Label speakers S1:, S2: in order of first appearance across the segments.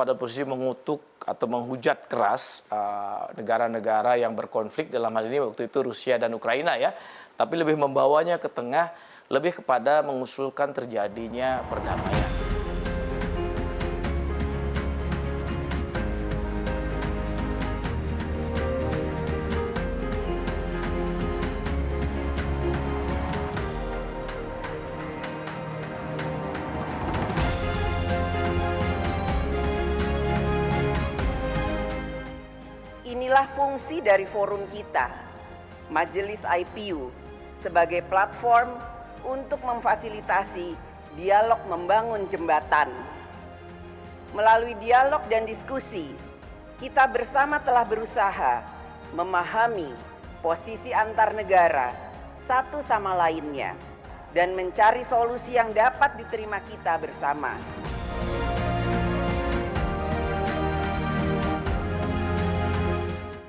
S1: pada posisi mengutuk atau menghujat keras negara-negara yang berkonflik, dalam hal ini waktu itu Rusia dan Ukraina ya, tapi lebih membawanya ke tengah, lebih kepada mengusulkan terjadinya perdamaian.
S2: Inilah fungsi dari forum kita, Majelis IPU, sebagai platform untuk memfasilitasi dialog membangun jembatan. Melalui dialog dan diskusi, kita bersama telah berusaha memahami posisi antar negara satu sama lainnya dan mencari solusi yang dapat diterima kita bersama.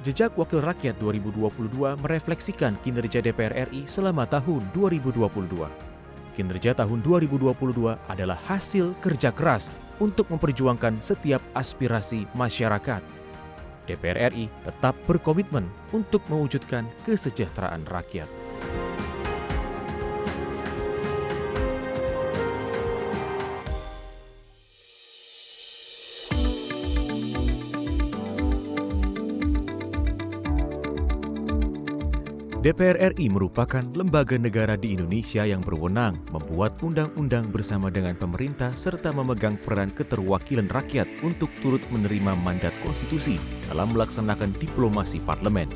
S3: Jejak Wakil Rakyat 2022 merefleksikan kinerja DPR RI selama tahun 2022. Kinerja tahun 2022 adalah hasil kerja keras untuk memperjuangkan setiap aspirasi masyarakat. DPR RI tetap berkomitmen untuk mewujudkan kesejahteraan rakyat. DPR RI merupakan lembaga negara di Indonesia yang berwenang membuat undang-undang bersama dengan pemerintah serta memegang peran keterwakilan rakyat untuk turut menerima mandat konstitusi dalam melaksanakan diplomasi parlemen.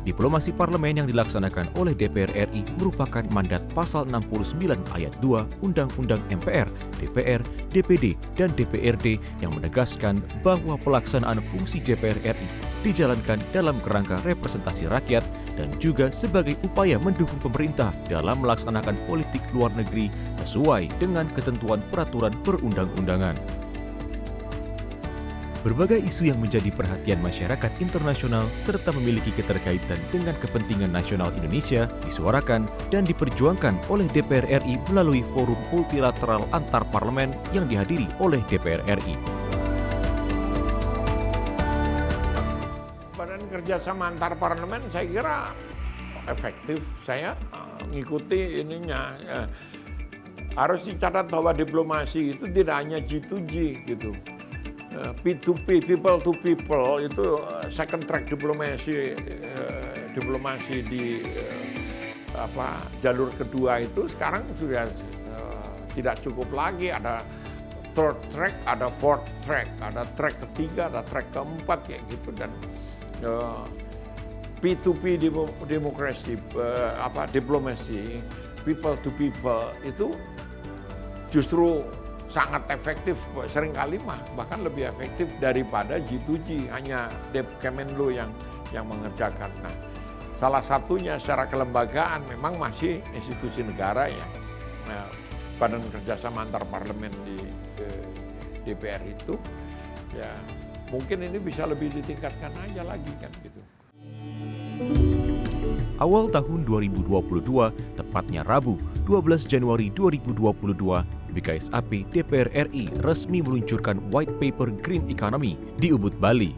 S3: Diplomasi parlemen yang dilaksanakan oleh DPR RI merupakan mandat pasal 69 ayat 2 Undang-Undang MPR, DPR, DPD, dan DPRD yang menegaskan bahwa pelaksanaan fungsi DPR RI dijalankan dalam kerangka representasi rakyat dan juga sebagai upaya mendukung pemerintah dalam melaksanakan politik luar negeri sesuai dengan ketentuan peraturan perundang-undangan. Berbagai isu yang menjadi perhatian masyarakat internasional serta memiliki keterkaitan dengan kepentingan nasional Indonesia disuarakan dan diperjuangkan oleh DPR RI melalui forum multilateral antar parlemen yang dihadiri oleh DPR RI.
S4: Badan kerjasama antar parlemen saya kira efektif. Saya mengikuti ininya. Harus dicatat bahwa diplomasi itu tidak hanya G2G gitu. P2P, people to people, itu second track diplomasi, diplomasi di jalur kedua itu sekarang sudah tidak cukup lagi. Ada third track, ada fourth track, ada track ketiga, ada track keempat kayak gitu. Dan P2P demokrasi, diplomasi, people to people itu justru sangat efektif, seringkali bahkan lebih efektif daripada G2G, hanya Kemenlu yang mengerjakan. Nah, salah satunya secara kelembagaan memang masih institusi negara ya. Nah, Badan Kerjasama Antar Parlemen di DPR itu, ya mungkin ini bisa lebih ditingkatkan aja lagi kan gitu.
S3: Awal tahun 2022, tepatnya Rabu 12 Januari 2022, BKSAP DPR RI resmi meluncurkan White Paper Green Economy di Ubud, Bali.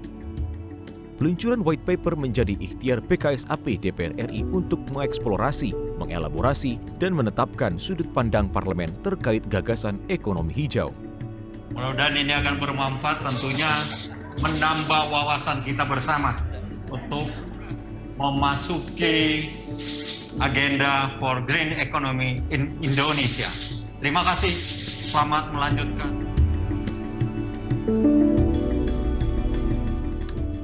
S3: Peluncuran White Paper menjadi ikhtiar BKSAP DPR RI untuk mengeksplorasi, mengelaborasi, dan menetapkan sudut pandang parlemen terkait gagasan ekonomi hijau.
S5: Mudah-mudahan ini akan bermanfaat, tentunya menambah wawasan kita bersama untuk memasuki agenda for green economy in Indonesia. Terima kasih, selamat melanjutkan.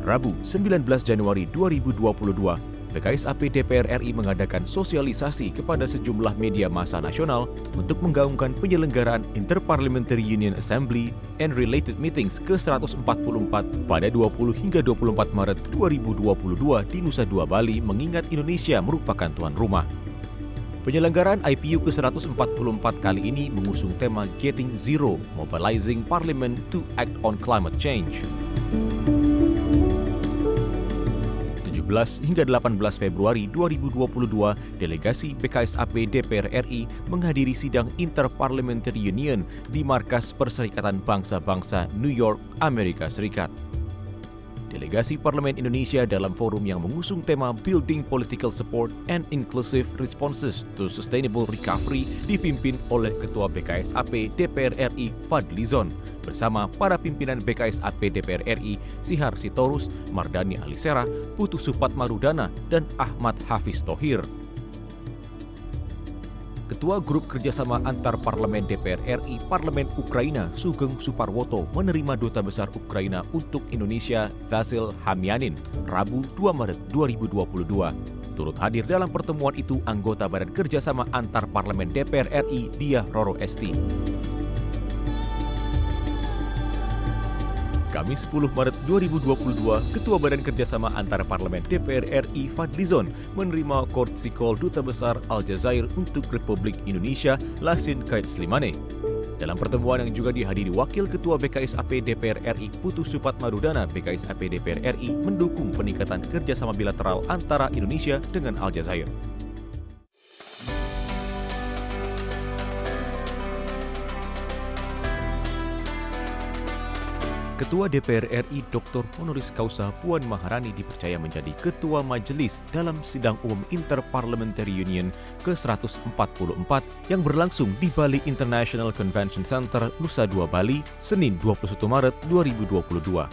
S3: Rabu 19 Januari 2022, BKSAP DPR RI mengadakan sosialisasi kepada sejumlah media massa nasional untuk menggaungkan penyelenggaraan Interparliamentary Union Assembly and Related Meetings ke-144 pada 20 hingga 24 Maret 2022 di Nusa Dua, Bali, mengingat Indonesia merupakan tuan rumah. Penyelenggaraan IPU ke-144 kali ini mengusung tema Getting Zero, Mobilizing Parliament to Act on Climate Change. 17 17 hingga 18 Februari 2022, delegasi BKSAP DPR RI menghadiri sidang Interparliamentary Union di Markas Perserikatan Bangsa-Bangsa New York, Amerika Serikat. Delegasi Parlemen Indonesia dalam forum yang mengusung tema Building Political Support and Inclusive Responses to Sustainable Recovery dipimpin oleh Ketua BKSAP DPR RI Fadli Zon bersama para pimpinan BKSAP DPR RI Sihar Sitorus, Mardani Alisera, Putu Supatmarudana, dan Ahmad Hafiz Thohir. Ketua Grup Kerjasama Antar Parlemen DPR RI Parlemen Ukraina Sugeng Suparwoto menerima Duta Besar Ukraina untuk Indonesia Vasil Hamyanin Rabu 2 Maret 2022. Turut hadir dalam pertemuan itu anggota Badan Kerjasama Antar Parlemen DPR RI Diah Roro Esti. Kamis 10 Maret 2022, Ketua Badan Kerjasama Antara Parlemen DPR RI Fadli Zon menerima Kortsikol Duta Besar Aljazair untuk Republik Indonesia Lasin Kait Slimane. Dalam pertemuan yang juga dihadiri Wakil Ketua BKSAP DPR RI Putu Supatmarudana, BKSAP DPR RI mendukung peningkatan kerjasama bilateral antara Indonesia dengan Aljazair. Ketua DPR RI Dr. Honoris Causa Puan Maharani dipercaya menjadi Ketua Majelis dalam Sidang Umum Interparliamentary Union ke-144 yang berlangsung di Bali International Convention Center, Nusa Dua Bali, Senin 21 Maret 2022.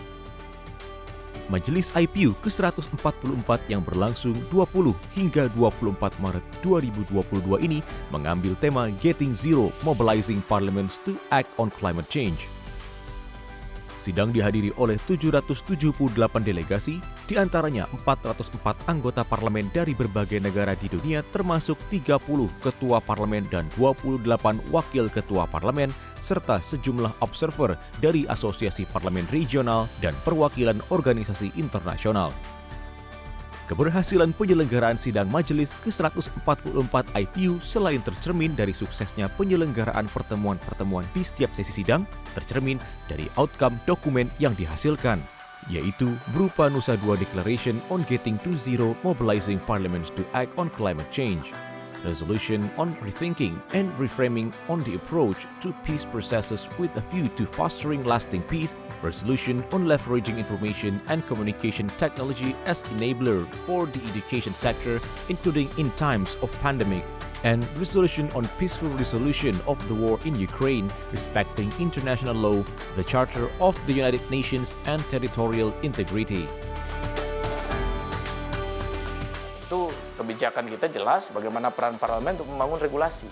S3: Majelis IPU ke-144 yang berlangsung 20 hingga 24 Maret 2022 ini mengambil tema Getting Zero, Mobilizing Parliaments to Act on Climate Change. Sidang dihadiri oleh 778 delegasi, diantaranya 404 anggota parlemen dari berbagai negara di dunia termasuk 30 ketua parlemen dan 28 wakil ketua parlemen, serta sejumlah observer dari asosiasi parlemen regional dan perwakilan organisasi internasional. Keberhasilan penyelenggaraan sidang majelis ke-144 IPU selain tercermin dari suksesnya penyelenggaraan pertemuan-pertemuan di setiap sesi sidang, tercermin dari outcome dokumen yang dihasilkan, yaitu berupa Nusa Dua Declaration on Getting to Zero, Mobilizing Parliaments to Act on Climate Change, Resolution on Rethinking and Reframing on the Approach to Peace Processes with a View to Fostering Lasting Peace, Resolution on Leveraging Information and Communication Technology as Enabler for the Education Sector, including in times of pandemic, and Resolution on Peaceful Resolution of the War in Ukraine, respecting international law, the Charter of the United Nations, and territorial integrity.
S1: Itu kebijakan kita jelas bagaimana peran parlemen untuk membangun regulasi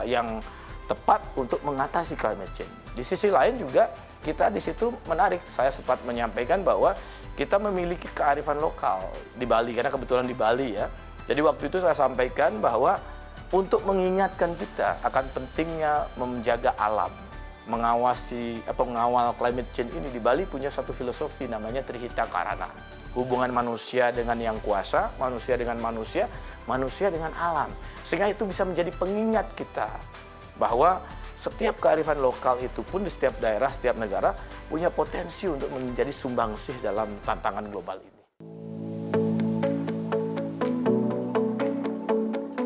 S1: yang tepat untuk mengatasi climate change. Di sisi lain juga kita di situ menarik, saya sempat menyampaikan bahwa kita memiliki kearifan lokal di Bali, karena kebetulan di Bali ya. Jadi waktu itu saya sampaikan bahwa untuk mengingatkan kita akan pentingnya menjaga alam, mengawal climate change ini, di Bali punya satu filosofi namanya Trihita Karana. Hubungan manusia dengan yang kuasa, manusia dengan manusia, manusia dengan alam. Sehingga itu bisa menjadi pengingat kita bahwa setiap kearifan lokal itu pun di setiap daerah, setiap negara punya potensi untuk menjadi sumbangsih dalam tantangan global ini.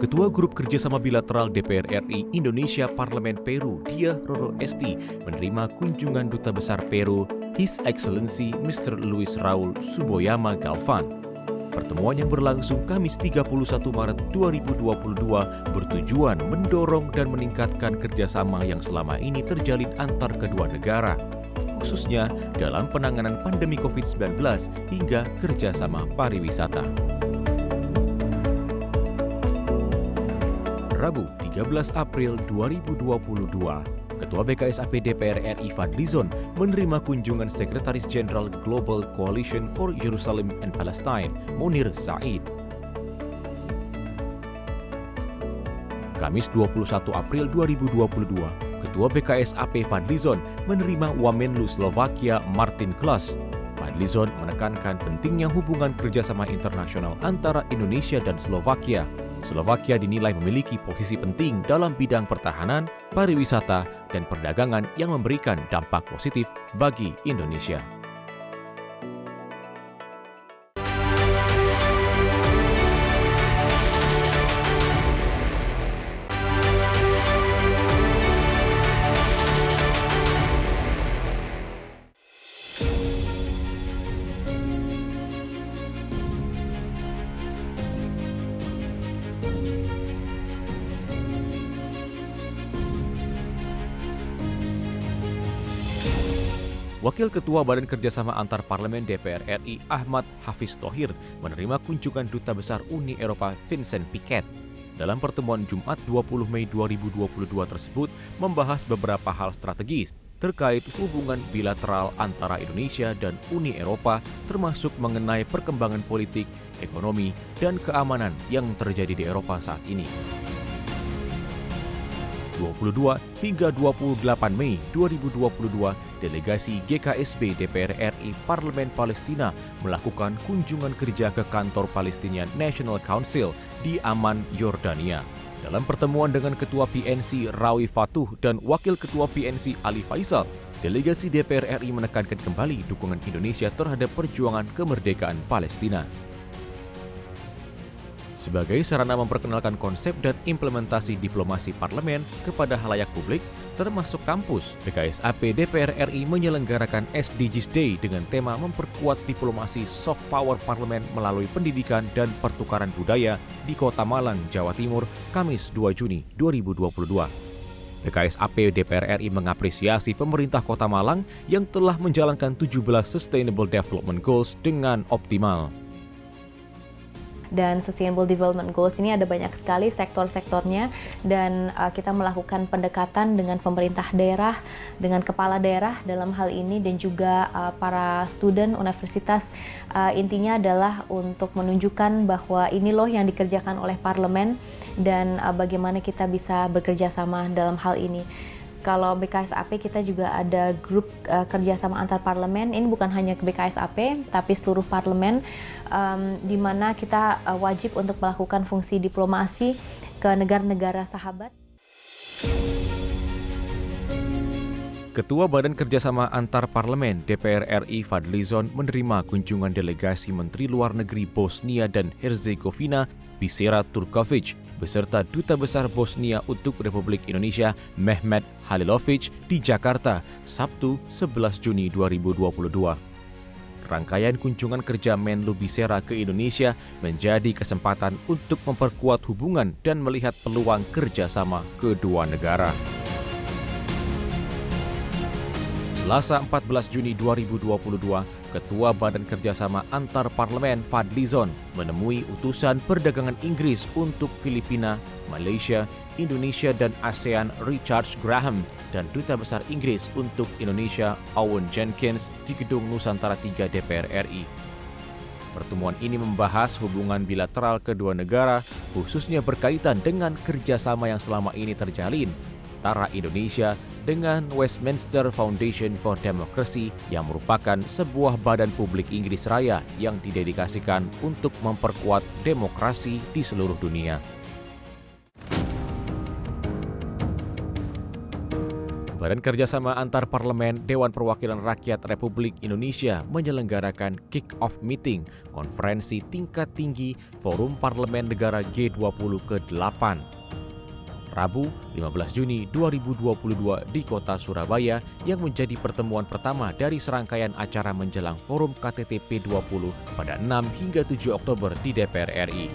S3: Ketua Grup Kerjasama Bilateral DPR RI Indonesia Parlemen Peru, Diah Roro Esti, menerima kunjungan Duta Besar Peru, His Excellency Mr. Luis Raul Suboyama Galvan. Pertemuan yang berlangsung Kamis 31 Maret 2022 bertujuan mendorong dan meningkatkan kerjasama yang selama ini terjalin antar kedua negara, khususnya dalam penanganan pandemi COVID-19 hingga kerjasama pariwisata. Rabu 13 April 2022, Ketua BKSAP DPR RI Fadli Zon menerima kunjungan Sekretaris Jenderal Global Coalition for Jerusalem and Palestine, Munir Said. Kamis 21 April 2022, Ketua BKSAP Fadli Zon menerima Wamenlu Slovakia Martin Klas. Fadli Zon menekankan pentingnya hubungan kerjasama internasional antara Indonesia dan Slovakia. Slovakia dinilai memiliki posisi penting dalam bidang pertahanan, pariwisata, dan perdagangan yang memberikan dampak positif bagi Indonesia. Wakil Ketua Badan Kerjasama Antar Parlemen DPR RI Ahmad Hafiz Thohir menerima kunjungan Duta Besar Uni Eropa Vincent Piquet. Dalam pertemuan Jumat 20 Mei 2022 tersebut membahas beberapa hal strategis terkait hubungan bilateral antara Indonesia dan Uni Eropa, termasuk mengenai perkembangan politik, ekonomi, dan keamanan yang terjadi di Eropa saat ini. 22 hingga 28 Mei 2022, delegasi GKSB DPR RI Parlemen Palestina melakukan kunjungan kerja ke kantor Palestinian National Council di Amman, Yordania. Dalam pertemuan dengan Ketua PNC Rawi Fatuh dan Wakil Ketua PNC Ali Faisal, delegasi DPR RI menekankan kembali dukungan Indonesia terhadap perjuangan kemerdekaan Palestina. Sebagai sarana memperkenalkan konsep dan implementasi diplomasi parlemen kepada halayak publik, termasuk kampus, BKSAP DPR RI menyelenggarakan SDGs Day dengan tema memperkuat diplomasi soft power parlemen melalui pendidikan dan pertukaran budaya di Kota Malang, Jawa Timur, Kamis 2 Juni 2022. BKSAP DPR RI mengapresiasi pemerintah Kota Malang yang telah menjalankan 17 Sustainable Development Goals dengan optimal.
S6: Dan Sustainable Development Goals ini ada banyak sekali sektor-sektornya, dan kita melakukan pendekatan dengan pemerintah daerah, dengan kepala daerah dalam hal ini, dan juga para student universitas. Intinya adalah untuk menunjukkan bahwa ini loh yang dikerjakan oleh parlemen dan bagaimana kita bisa bekerja sama dalam hal ini. Kalau BKSAP kita juga ada grup kerjasama antar parlemen. Ini bukan hanya ke BKSAP, tapi seluruh parlemen, di mana kita wajib untuk melakukan fungsi diplomasi ke negara-negara sahabat.
S3: Ketua Badan Kerjasama Antar Parlemen DPR RI Fadlizon menerima kunjungan delegasi Menteri Luar Negeri Bosnia dan Herzegovina Bisera Turkovic beserta Duta Besar Bosnia untuk Republik Indonesia Mehmet Halilovic di Jakarta, Sabtu 11 Juni 2022. Rangkaian kunjungan kerja Menlu Bisera ke Indonesia menjadi kesempatan untuk memperkuat hubungan dan melihat peluang kerjasama kedua negara. Selasa 14 Juni 2022, Ketua Badan Kerjasama Antar Parlemen Fadlizon menemui utusan perdagangan Inggris untuk Filipina, Malaysia, Indonesia, dan ASEAN Richard Graham dan Duta Besar Inggris untuk Indonesia Owen Jenkins di Gedung Nusantara 3 DPR RI. Pertemuan ini membahas hubungan bilateral kedua negara, khususnya berkaitan dengan kerjasama yang selama ini terjalin antara Indonesia dengan Westminster Foundation for Democracy yang merupakan sebuah badan publik Inggris Raya yang didedikasikan untuk memperkuat demokrasi di seluruh dunia. Badan Kerjasama Antar Parlemen Dewan Perwakilan Rakyat Republik Indonesia menyelenggarakan kick-off meeting konferensi tingkat tinggi Forum Parlemen Negara G20 ke-8. Rabu 15 Juni 2022 di kota Surabaya yang menjadi pertemuan pertama dari serangkaian acara menjelang Forum KTT P20 pada 6 hingga 7 Oktober di DPR RI.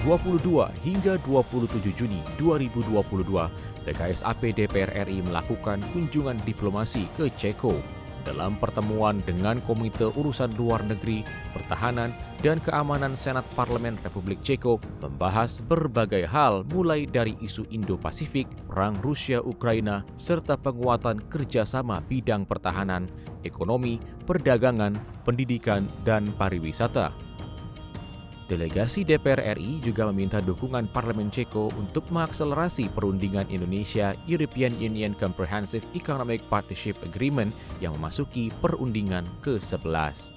S3: (22 hingga 27 Juni 2022), BKSAP DPR RI melakukan kunjungan diplomasi ke Ceko. Dalam pertemuan dengan Komite Urusan Luar Negeri, Pertahanan, dan Keamanan Senat Parlemen Republik Ceko membahas berbagai hal mulai dari isu Indo-Pasifik, perang Rusia-Ukraina, serta penguatan kerjasama bidang pertahanan, ekonomi, perdagangan, pendidikan, dan pariwisata. Delegasi DPR RI juga meminta dukungan Parlemen Ceko untuk mengakselerasi perundingan Indonesia-European Union Comprehensive Economic Partnership Agreement yang memasuki perundingan ke-11.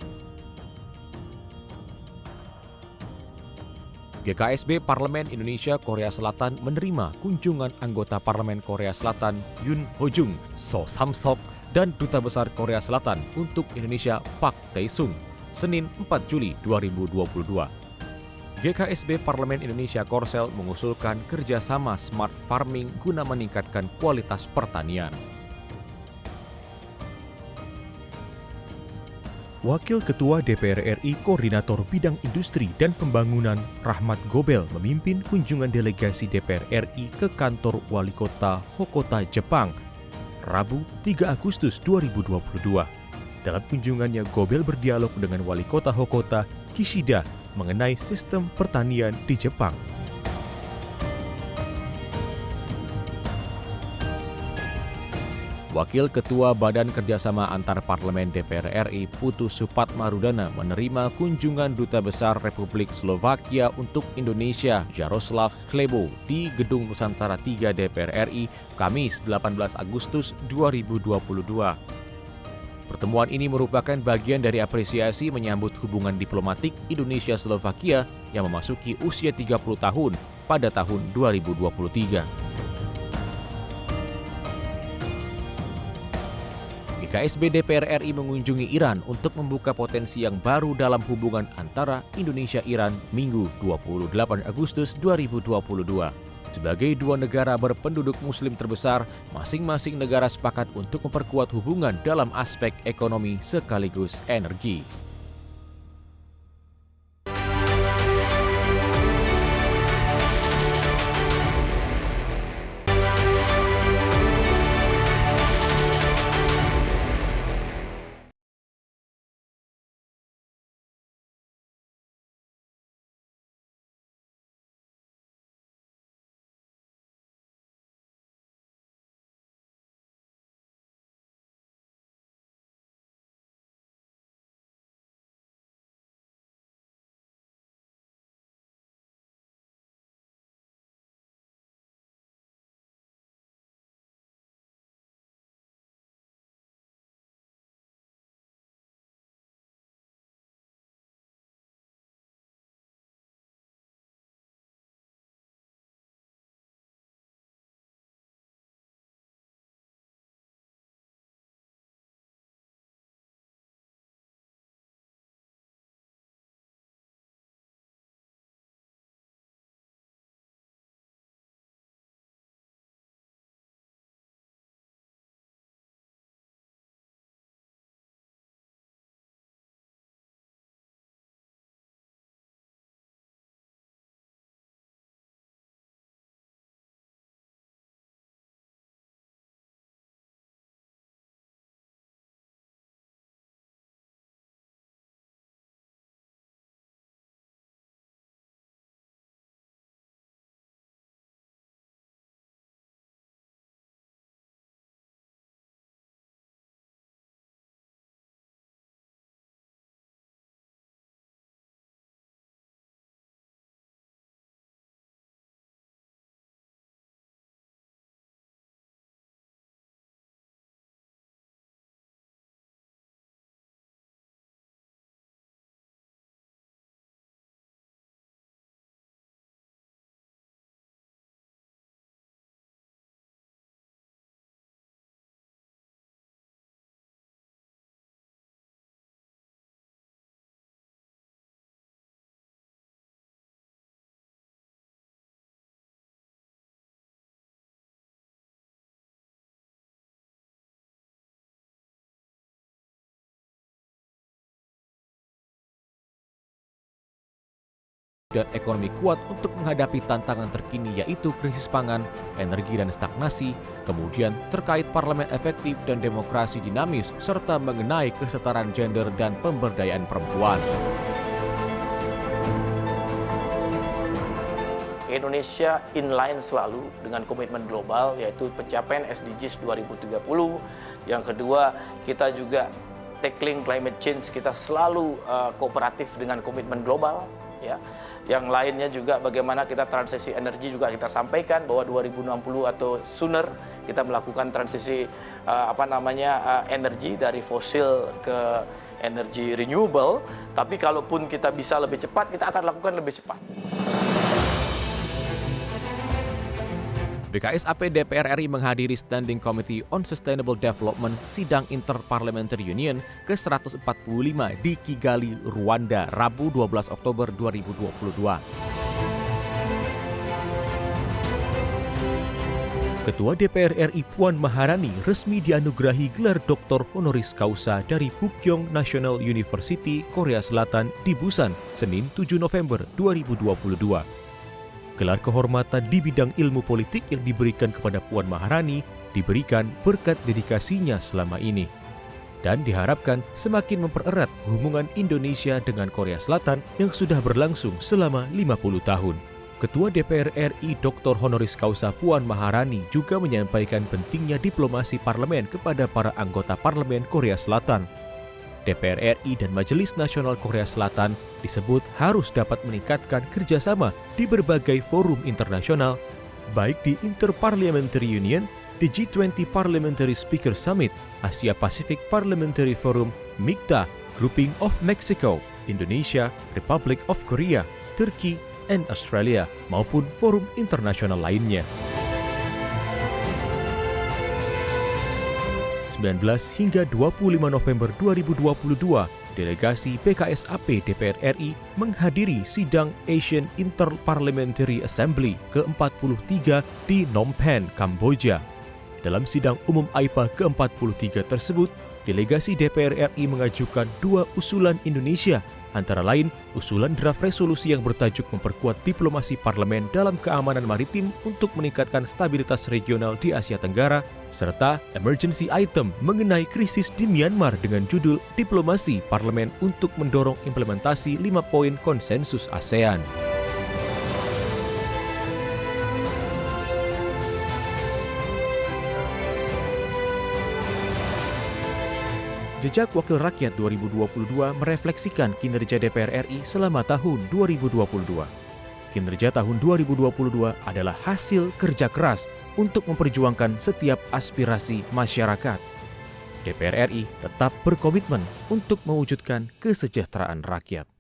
S3: GKSB Parlemen Indonesia Korea Selatan menerima kunjungan anggota Parlemen Korea Selatan Yoon Ho-jung, So Sam-sok, dan Duta Besar Korea Selatan untuk Indonesia Pak Tae-sung, Senin 4 Juli 2022. GKSB Parlemen Indonesia Korsel mengusulkan kerjasama smart farming guna meningkatkan kualitas pertanian. Wakil Ketua DPR RI Koordinator Bidang Industri dan Pembangunan Rahmat Gobel memimpin kunjungan delegasi DPR RI ke kantor Wali Kota Hokuto, Jepang, Rabu 3 Agustus 2022. Dalam kunjungannya, Gobel berdialog dengan Wali Kota Hokuto, Kishida, mengenai sistem pertanian di Jepang. Wakil Ketua Badan Kerjasama Antar Parlemen DPR RI Putu Supatmarudana menerima kunjungan Duta Besar Republik Slovakia untuk Indonesia Jaroslav Klebo di Gedung Nusantara 3 DPR RI Kamis 18 Agustus 2022. Pertemuan ini merupakan bagian dari apresiasi menyambut hubungan diplomatik Indonesia-Slovakia yang memasuki usia 30 tahun pada tahun 2023. KSB DPR RI mengunjungi Iran untuk membuka potensi yang baru dalam hubungan antara Indonesia-Iran Minggu 28 Agustus 2022. Sebagai dua negara berpenduduk muslim terbesar, masing-masing negara sepakat untuk memperkuat hubungan dalam aspek ekonomi sekaligus energi. Dan ekonomi kuat untuk menghadapi tantangan terkini yaitu krisis pangan, energi dan stagnasi, kemudian terkait parlemen efektif dan demokrasi dinamis, serta mengenai kesetaraan gender dan pemberdayaan perempuan.
S1: Indonesia inline selalu dengan komitmen global yaitu pencapaian SDGs 2030. Yang kedua, kita juga tackling climate change, kita selalu kooperatif dengan komitmen global. Ya, yang lainnya juga bagaimana kita transisi energi juga kita sampaikan bahwa 2060 atau sooner kita melakukan transisi energi dari fosil ke energi renewable. Tapi kalaupun kita bisa lebih cepat, kita akan lakukan lebih cepat.
S3: BKSAP DPR RI menghadiri Standing Committee on Sustainable Development Sidang Interparliamentary Union ke-145 di Kigali, Rwanda, Rabu 12 Oktober 2022. Ketua DPR RI Puan Maharani resmi dianugerahi gelar Doktor Honoris Causa dari Pukyong National University, Korea Selatan di Busan, Senin 7 November 2022. Gelar kehormatan di bidang ilmu politik yang diberikan kepada Puan Maharani diberikan berkat dedikasinya selama ini. Dan diharapkan semakin mempererat hubungan Indonesia dengan Korea Selatan yang sudah berlangsung selama 50 tahun. Ketua DPR RI Dr. Honoris Causa Puan Maharani juga menyampaikan pentingnya diplomasi parlemen kepada para anggota parlemen Korea Selatan. DPR RI dan Majelis Nasional Korea Selatan disebut harus dapat meningkatkan kerjasama di berbagai forum internasional, baik di Inter-Parliamentary Union, di G20 Parliamentary Speaker Summit, Asia Pacific Parliamentary Forum, MIKTA, Grouping of Mexico, Indonesia, Republic of Korea, Turki, dan Australia, maupun forum internasional lainnya. 19 hingga 25 November 2022, delegasi PKSAP DPR RI menghadiri sidang Asian Inter-Parliamentary Assembly ke-43 di Phnom Penh, Kamboja. Dalam sidang umum AIPA ke-43 tersebut, delegasi DPR RI mengajukan 2 usulan Indonesia, antara lain usulan draft resolusi yang bertajuk memperkuat diplomasi parlemen dalam keamanan maritim untuk meningkatkan stabilitas regional di Asia Tenggara, serta emergency item mengenai krisis di Myanmar dengan judul Diplomasi Parlemen untuk mendorong implementasi 5 poin konsensus ASEAN. Jejak Wakil Rakyat 2022 merefleksikan kinerja DPR RI selama tahun 2022. Kinerja tahun 2022 adalah hasil kerja keras untuk memperjuangkan setiap aspirasi masyarakat. DPR RI tetap berkomitmen untuk mewujudkan kesejahteraan rakyat.